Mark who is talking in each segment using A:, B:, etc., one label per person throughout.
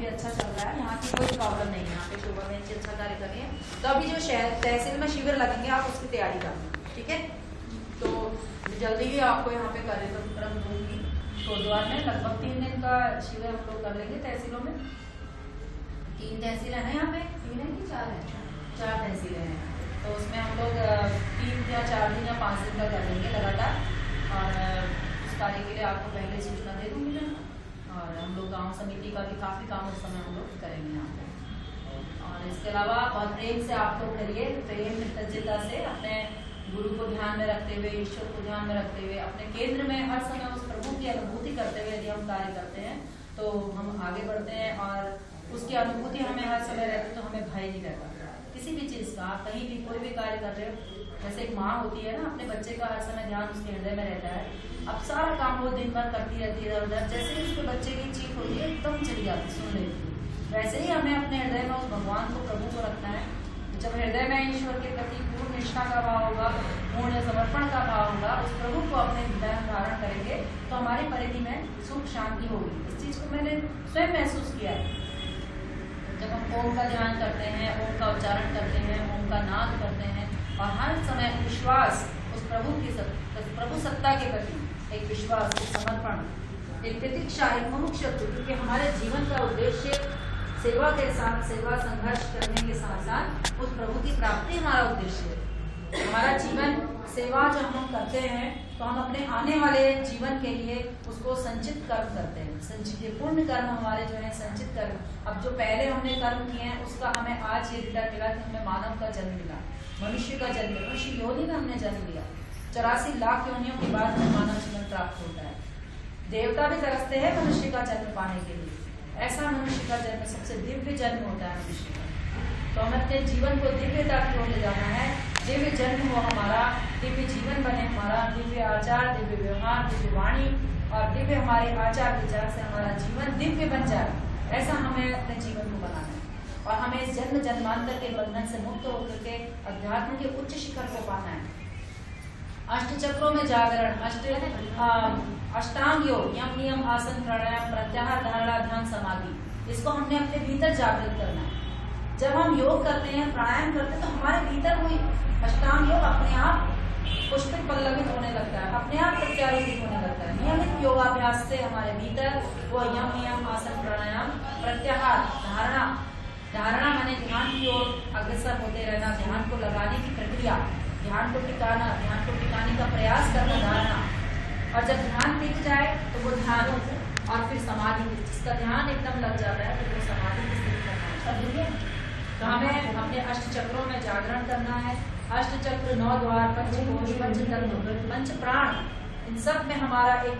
A: भी अच्छा चल रहा है, यहाँ की कोई प्रॉब्लम नहीं है, यहाँ पे शोभा बहन जी अच्छा कार्य कर रही है। तो अभी जो शहर तहसील में शिविर लगेंगे आप उसकी तैयारी करना, ठीक है। तो जल्दी ही आपको यहाँ पे कार्यक्रम दूंगी कोटद्वार में, लगभग 3 दिन का शिविर हम लोग कर लेंगे तहसीलों में। 3 तहसीलें हैं यहाँ पे, 3 है कि 4 है? 4 तहसीलें हैं, तो उसमें हम लोग 3 या 4 दिन या 5 दिन का कर लेंगे लगातार। और उस कार्य के लिए आपको पहले सूचना दे दूँगी मैं। और हम लोग गाँव समिति का भी काफ़ी काम उस समय हम लोग करेंगे यहाँ पे। और इसके अलावा बहुत प्रेम से आप लोग करिए, प्रेम कृतज्ञता से अपने गुरु को ध्यान में रखते हुए, ईश्वर को ध्यान में रखते हुए, अपने केंद्र में हर समय उस प्रभु की अनुभूति करते हुए यदि हम कार्य करते हैं तो हम आगे बढ़ते हैं। और उसकी अनुभूति हमें हर समय रहती, तो हमें भय नहीं रहता किसी भी चीज़ का। आप कहीं भी कोई भी कार्य कर रहे हो, जैसे एक माँ होती है ना, अपने बच्चे का हर समय ध्यान उसके हृदय में रहता है। अब सारा काम वो दिन भर करती रहती है उधर, जैसे ही उसके बच्चे की चीख होती है एकदम चली जाती, सुन लेती है। वैसे ही हमें अपने हृदय में उस भगवान को, प्रभु को रखना है। जब हृदय में ईश्वर के प्रति पूर्ण निष्ठा का भाव होगा, पूर्ण समर्पण का भाव होगा, उस प्रभु को अपने हृदय में धारण करेंगे तो हमारी परिधि में सुख शांति होगी। इस चीज़ को मैंने स्वयं महसूस किया है। जब हम ओम का ध्यान करते हैं, ओम का उच्चारण करते हैं, ओम का नाद करते हैं और हर समय विश्वास उस प्रभु सत्ता के प्रति एक विश्वास, एक समर्पण, एक प्रतीक्षा, एक मुमुक्षुत्व, क्योंकि हमारे जीवन का उद्देश्य सेवा के साथ, सेवा संघर्ष करने के साथ साथ उस प्रभु की प्राप्ति हमारा उद्देश्य है। हमारा जीवन सेवा जब हम करते हैं तो हम अपने आने वाले जीवन के लिए उसको संचित कर्म करते हैं। संचित पुण्य कर्म हमारे जो है संचित कर्म। अब जो पहले हमने कर्म किए हैं उसका हमें आज ये रिटर्न मिला कि हमें मानव का जन्म मिला, मनुष्य का जन्म, मनुष्य योनि में हमने जन्म लिया। 84 लाख योनियों के बाद हमें मानव जीवन प्राप्त होता है। देवता भी तरसते हैं मनुष्य का जन्म पाने के लिए। ऐसा मनुष्य का जन्म सबसे दिव्य जन्म होता है मनुष्य का। तो हमें अपने जीवन को दिव्यता की ओर ले जाना है। दिव्य जन्म हो हमारा, दिव्य जीवन बने हमारा, दिव्य आचार, दिव्य व्यवहार, दिव्य वाणी और दिव्य हमारे आचार विचार से हमारा जीवन दिव्य बन जाए। ऐसा हमें अपने जीवन को बनाना है और हमें इस जन्म जन्मांतर के बंधन से मुक्त होकर के अध्यात्म के उच्च शिखर को पाना है। अष्ट चक्रों में जागरण, अष्टांग योग, यम नियम आसन प्राणायाम प्रत्याहार धारणा ध्यान समाधि, इसको हमने अपने भीतर जागृत करना है। जब हम योग करते हैं, प्राणायाम करते हैं तो हमारे भीतर हुई अष्टांग योग अपने आप पुष्पित पल्लवित होने लगता है, अपने आप प्रत्यारोपित होने लगता है। नियमित योगाभ्यास से हमारे भीतर वो यम नियम आसन प्राणायाम प्रत्याहार धारणा माने ध्यान की ओर अग्रसर होते रहना, ध्यान को लगाने की प्रक्रिया, ध्यान को टिकाना, ध्यान को टिकाने का प्रयास करना, धारणा। और जब ध्यान टिक जाए तो वो ध्यान और फिर समाधि, जिसका ध्यान एकदम लग जाता है तो वो समाधि की स्थिति करना है। तो हमें अपने अष्ट चक्रों में जागरण करना है। अष्ट चक्र, 9 द्वार, पंचकोश, पंचतत्व, पंच प्राण, इन सब में हमारा एक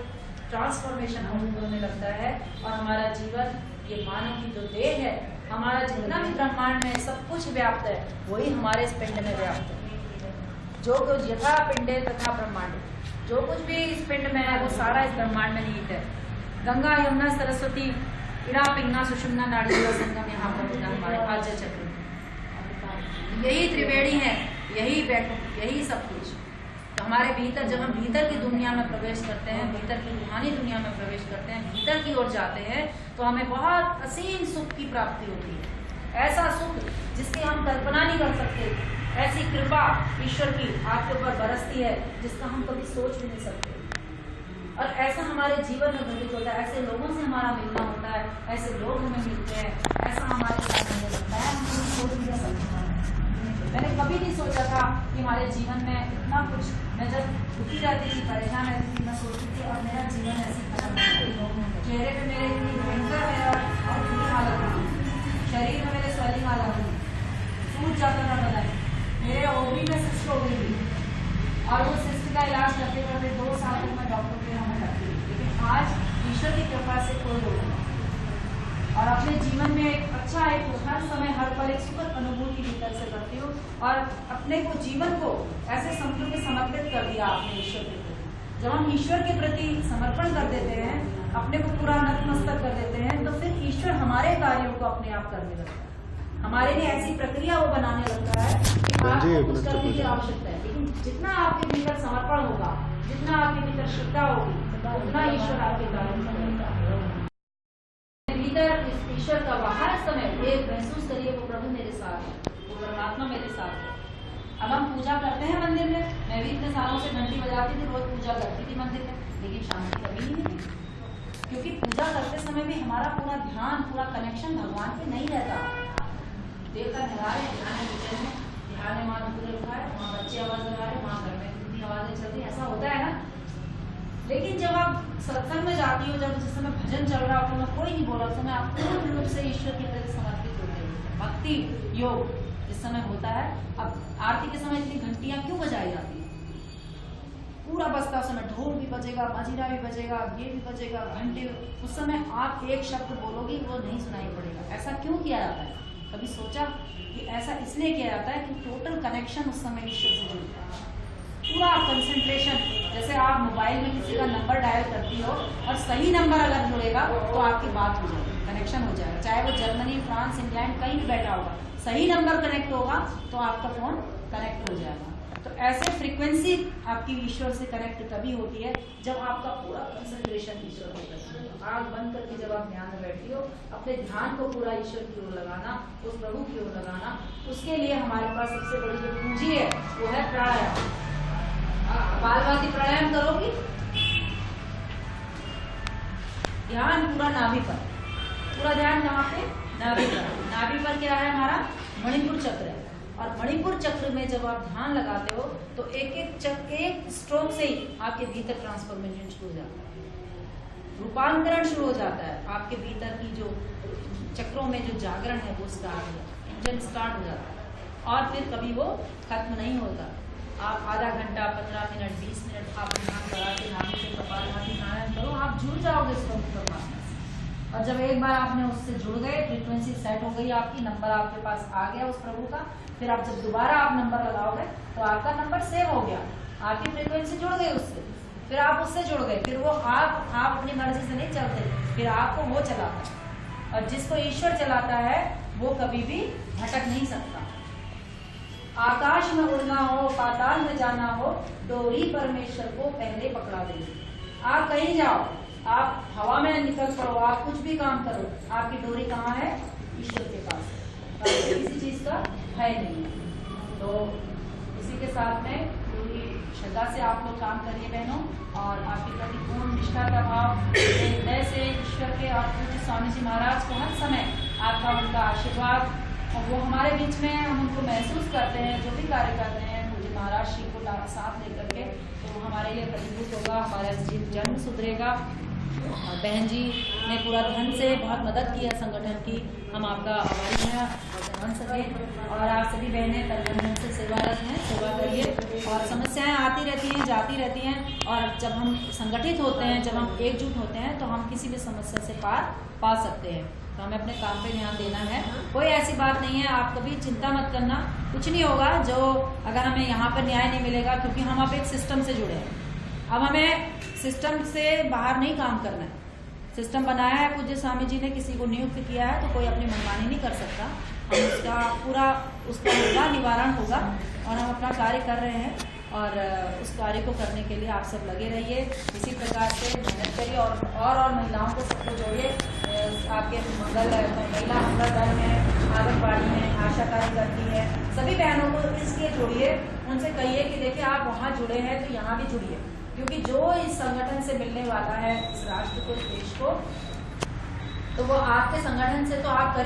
A: ट्रांसफॉर्मेशन होने लगता है और हमारा जीवन, ये मानव की जो देह है, हमारा जितना भी ब्रह्मांड में सब कुछ व्याप्त है वही हमारे इस पिंड में व्याप्त है। जो कुछ यथा पिंडे तथा ब्रह्मांड, जो कुछ भी इस पिंड में है वो सारा इस ब्रह्मांड में निहित है। गंगा, यमुना, सरस्वती, इड़ा, पिंगला, सुषुम्ना, नाड़ी का संगम यहाँ पर हमारे आज्य चक्र, यही त्रिवेणी है, यही वैकुंठ, यही सब कुछ। तो हमारे भीतर, जब हम भीतर की दुनिया में प्रवेश करते हैं, भीतर की रूहानी दुनिया में प्रवेश करते हैं, भीतर की ओर जाते हैं तो हमें बहुत असीम सुख की प्राप्ति होती है। ऐसा सुख जिसकी हम कल्पना नहीं कर सकते, ऐसी कृपा ईश्वर की आपके ऊपर बरसती है जिसका हम कभी सोच भी नहीं सकते। और ऐसा हमारे जीवन में घटित होता है, ऐसे लोगों से हमारा मिलना होता है, ऐसे लोग हमें मिलते हैं, ऐसा हमारे साथ होने लगता है, हम सोच भी नहीं सकते। मैंने कभी नहीं सोचा था कि हमारे जीवन में इतना कुछ, मैं जब दुखी रहती थी, परेशान रहती थी, मैं सोचती थी और मेरा जीवन ऐसी चेहरे पे मेरे इतनी भयंकर और बुरी हालत हुई, शरीर में मेरे स्वेलिंग आ जाती थी, सूज जाता था बदन, मेरे ओवरी में सिस्ट हो गई थी और वो सिस्ट का इलाज करते करते 2 साल तक मैं डॉक्टर के यहाँ में जाती थी। लेकिन आज ईश्वर की कृपा से कोई रोग नहीं और अपने जीवन में एक अच्छा, एक हर समय हर पल एक सुखद अनुभूति भीतर से करती हूँ और अपने को जीवन को ऐसे संपूर्ण समर्पित कर दिया आपने ईश्वर के प्रति। जब हम ईश्वर के प्रति समर्पण कर देते हैं, अपने को पूरा नतमस्तक कर देते हैं, तो फिर ईश्वर हमारे कार्यों को अपने आप करने लगता है। हमारे लिए ऐसी प्रक्रिया वो बनाने लगता है कि आपको कुछ करने की आवश्यकता है, लेकिन जितना आपके भीतर समर्पण होगा, जितना आपके भीतर श्रद्धा होगी, उतना ईश्वर आपके कार्य करेगा। भीतर ईश्वर का बाहर समय ये महसूस करिए, वो प्रभु मेरे साथ है, वो परमात्मा मेरे साथ है। अब हम पूजा करते हैं मंदिर में, मैं भी इतने सालों से घंटी बजाती थी, रोज पूजा करती थी मंदिर में, लेकिन शांति कभी नहीं मिली, क्योंकि पूजा करते समय भी हमारा पूरा ध्यान, पूरा कनेक्शन भगवान पे नहीं रहता। देव का निगाह है, ध्यान है किचन में, ध्यान है वहाँ दूर रखा है, वहाँ बच्चे आवाज लगा रहे, वहाँ घर में कितनी आवाजें चल रही, ऐसा होता है ना। लेकिन जब आप सत्संग में जाती हो, जब जिस समय भजन चल रहा हो, कोई नहीं बोला, उस समय आप पूर्ण रूप से ईश्वर के प्रति समर्पित होते हैं। भक्ति योग जिस समय होता है, अब आरती के समय इतनी घंटियां क्यों बजाई जाती है, पूरा बजता उस समय, ढोल भी बजेगा, मजीरा भी बजेगा, ये भी बजेगा, घंटे, उस समय आप एक शब्द बोलोगे वो नहीं सुनाई पड़ेगा। ऐसा क्यों किया जाता है? कभी सोचा कि ऐसा इसलिए किया जाता है कि टोटल कनेक्शन उस समय ईश्वर से जुड़ता है, पूरा कंसंट्रेशन। जैसे आप मोबाइल में किसी का नंबर डायल करती हो और सही नंबर अगर जुड़ेगा तो आपकी बात हो जाएगी, कनेक्शन हो जाएगा, चाहे वो जर्मनी, फ्रांस, इंग्लैंड कहीं भी बैठा होगा, सही नंबर कनेक्ट होगा तो आपका फोन कनेक्ट हो जाएगा। तो ऐसे फ्रीक्वेंसी आपकी ईश्वर से कनेक्ट तभी होती है जब आपका पूरा कंसंट्रेशन ईश्वर पर करना। आँख बंद करके जब आप ध्यान में बैठी हो, अपने ध्यान को पूरा ईश्वर की ओर लगाना, उस प्रभु की ओर लगाना। उसके लिए हमारे पास सबसे बड़ी जो पूंजी है वो है प्राणायाम। बालवादी प्राणायाम करोगी, ध्यान पूरा नाभि पर, पूरा ध्यान कहाँ पे? नाभि पर। नाभि पर क्या है? हमारा मणिपुर चक्र है। और मणिपुर चक्र में जब आप ध्यान लगाते हो तो एक स्ट्रोक से ही आपके भीतर ट्रांसफॉर्मेशन शुरू हो जाता है, रूपांतरण शुरू हो जाता है। आपके भीतर की जो चक्रों में जो जागरण है वो स्टार्ट हो जाता है, इंजन स्टार्ट हो जाता है, और फिर कभी वो खत्म नहीं होता। आप आधा घंटा, 15 मिनट, 20 मिनट आप ध्यान लगा के नाभि से कपालभाति प्राणायाम करो, आप जुड़ जाओगे उस परमात्मा से। और जब एक बार आपने उससे जुड़ गए, फ्रीक्वेंसी सेट हो गई आपकी, नंबर आपके पास आ गया उस प्रभु का, फिर आप जब दोबारा आप नंबर लगाओगे तो आपका नंबर सेव हो गया, आपकी फ्रीक्वेंसी जुड़ गई उससे, फिर आप उससे जुड़ गए, फिर वो आप अपनी मर्जी से नहीं चलते, फिर आपको वो चलाता है। और जिसको ईश्वर चलाता है वो कभी भी भटक नहीं सकता। आकाश में उड़ना हो, पाताल में जाना हो, डोरी परमेश्वर को पहले पकड़ा देगी। आप कहीं जाओ, आप हवा में निकल पड़ो, आप कुछ भी काम करो, आपकी डोरी कहाँ है? ईश्वर के पास है। किसी चीज का भय नहीं है। तो इसी के साथ में पूरी श्रद्धा से आप लोग काम करिए बहनों, और आपके प्रति पूर्ण निष्ठा का भाव हृदय से ईश्वर के और पूज्य स्वामी जी महाराज को हर समय आपका उनका आशीर्वाद, और वो हमारे बीच में, हम उनको महसूस करते हैं जो भी कार्य करते हैं पूज्य महाराज श्री को साथ लेकर के, तो हमारे लिए प्रतिभूत होगा, हमारा जन्म सुधरेगा। और बहन जी ने पूरा धन से बहुत मदद की है संगठन की, हम आपका आभारी हैं और बन सके। और आप सभी बहनें तन से सेवारत हैं, सेवा करिए। और समस्याएं आती रहती हैं, जाती रहती हैं, और जब हम संगठित होते हैं, जब हम एकजुट होते हैं, तो हम किसी भी समस्या से पार पा सकते हैं। तो हमें अपने काम पे ध्यान देना है, कोई ऐसी बात नहीं है, आप कभी चिंता मत करना, कुछ नहीं होगा। जो अगर हमें यहाँ पर न्याय नहीं मिलेगा, क्योंकि हम अब एक सिस्टम से जुड़े हैं, अब हमें सिस्टम से बाहर नहीं काम करना है। सिस्टम बनाया है पूज्य स्वामी जी ने, किसी को नियुक्त किया है, तो कोई अपनी मनमानी नहीं कर सकता। हम उसका पूरा होगा, निवारण होगा, और हम अपना कार्य कर रहे हैं, और उस कार्य को करने के लिए आप सब लगे रहिए, इसी प्रकार से मेहनत करिए, और महिलाओं को सबको जोड़िए। आपके मंगल महिला मंगल दल में, आंगनबाड़ी में आशा कार्य करती है, सभी बहनों को इसलिए जोड़िए, उनसे कहिए कि देखिए आप वहाँ जुड़े हैं तो यहाँ भी जुड़िए, क्योंकि जो इस संगठन से मिलने वाला है इस राष्ट्र को, इस देश को, तो वो आपके संगठन से तो आप कर